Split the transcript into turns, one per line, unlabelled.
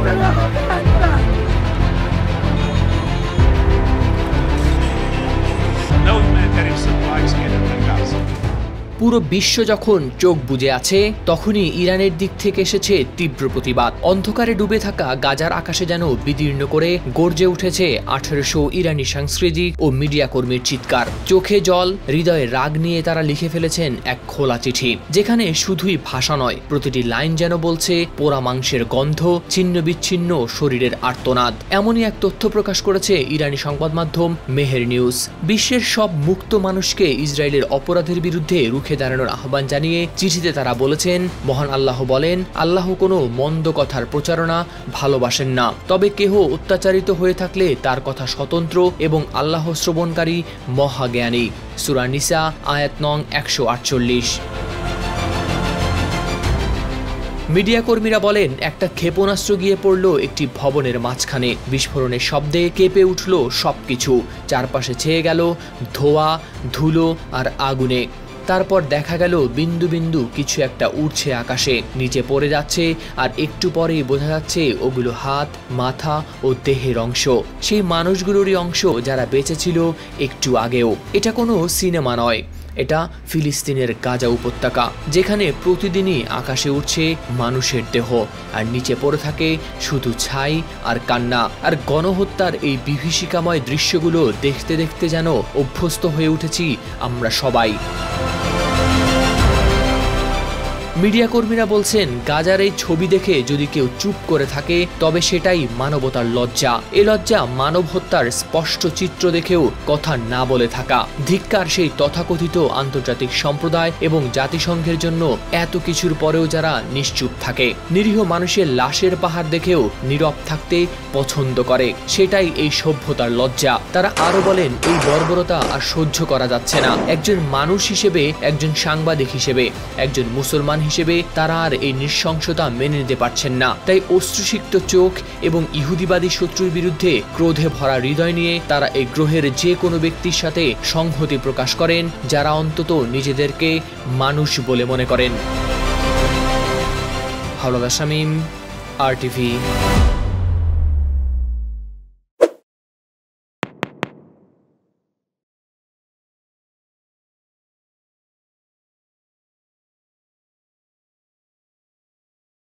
No humanitarian supplies entered the Gaza.
পুরো বিশ্ব যখন চোখ বুজে আছে তখনই ইরানের দিক থেকে এসেছে তীব্র প্রতিবাদ। অন্ধকারে ডুবে থাকা গাজার আকাশে যেন বিদীর্ণ করে গর্জে উঠেছে 1800 ইরানি সাংস্কৃতিক ও মিডিয়া কর্মীর চিৎকার। চোখে জল, হৃদয়ে রাগ নিয়ে তারা লিখে ফেলেছেন এক খোলা চিঠি, যেখানে শুধুই ভাষা নয়, প্রতিটি লাইন যেন বলছে পোড়া মাংসের গন্ধ, ছিন্ন বিচ্ছিন্ন শরীরের আর্তনাদ। এমনই এক তথ্য প্রকাশ করেছে ইরানি সংবাদ মাধ্যম মেহের নিউজ। বিশ্বের সব মুক্ত মানুষকে ইসরায়েলের অপরাধের বিরুদ্ধে রুখে দাঁড়ানোর আহ্বান জানিয়ে চিঠিতে তারা বলেছেন, মহান আল্লাহ বলেন, আল্লাহ কোনো মন্দ কথার প্রচারণা ভালোবাসেন না, তবে কেহ অত্যাচারিত হয়ে থাকলে তার কথা স্বতন্ত্র এবং আল্লাহ শ্রবণকারী মহাজ্ঞানী। সূরা নিসা আয়াত নং 148। মিডিয়া কর্মীরা বলেন, একটা ক্ষেপণাস্ত্র গিয়ে পড়ল একটি ভবনের মাঝখানে, বিস্ফোরণের শব্দে কেঁপে উঠল সবকিছু, চারপাশে ছেয়ে গেল ধোঁয়া, ধুলো আর আগুনে। তারপর দেখা গেল বিন্দু বিন্দু কিছু একটা উড়ছে আকাশে, নিচে পড়ে যাচ্ছে, আর একটু পরেই বোঝা যাচ্ছে ওগুলো হাত, মাথা ও দেহের অংশ, সেই মানুষগুলোরই অংশ যারা বেঁচে ছিল একটু আগেও। এটা কোনো সিনেমা নয়, এটা ফিলিস্তিনের গাজা উপত্যকা, যেখানে প্রতিদিনই আকাশে উঠছে মানুষের দেহ, আর নিচে পড়ে থাকে শুধু ছাই আর কান্না। আর গণহত্যার এই বিভীষিকাময় দৃশ্যগুলো দেখতে দেখতে যেন অভ্যস্ত হয়ে উঠেছি আমরা সবাই। মিডিয়া কর্মীরা বলছেন, গাজার এই ছবি দেখে যদি কেউ চুপ করে থাকে তবে সেটাই মানবতার লজ্জা। এ লজ্জা মানব হত্যার স্পষ্ট চিত্র দেখেও কথা না বলে থাকা। ধিক্কার সেই তথাকথিত আন্তর্জাতিক সম্প্রদায় এবং জাতিসংঘের জন্য এত কিছুর পরেও যারা নিশ্চুপ থাকে, নিরীহ মানুষের লাশের পাহাড় দেখেও নীরব থাকতে পছন্দ করে। সেটাই এই সভ্যতার লজ্জা। তারা আরো বলেন, এই বর্বরতা আর সহ্য করা যাচ্ছে না। একজন মানুষ হিসেবে, একজন সাংবাদিক হিসেবে, একজন মুসলমান হিসেবে তারা আর এই নৃশংসতা মেনে নিতে পারছেন না। তাই অশ্রুসিক্ত চোখ এবং ইহুদিবাদী শত্রুর বিরুদ্ধে ক্রোধে ভরা হৃদয় নিয়ে তারা এই গ্রহের যে কোনো ব্যক্তির সাথে সংহতি প্রকাশ করেন, যারা অন্তত নিজেদেরকে মানুষ বলে মনে করেন। হাওলাদার শামীম, RTV।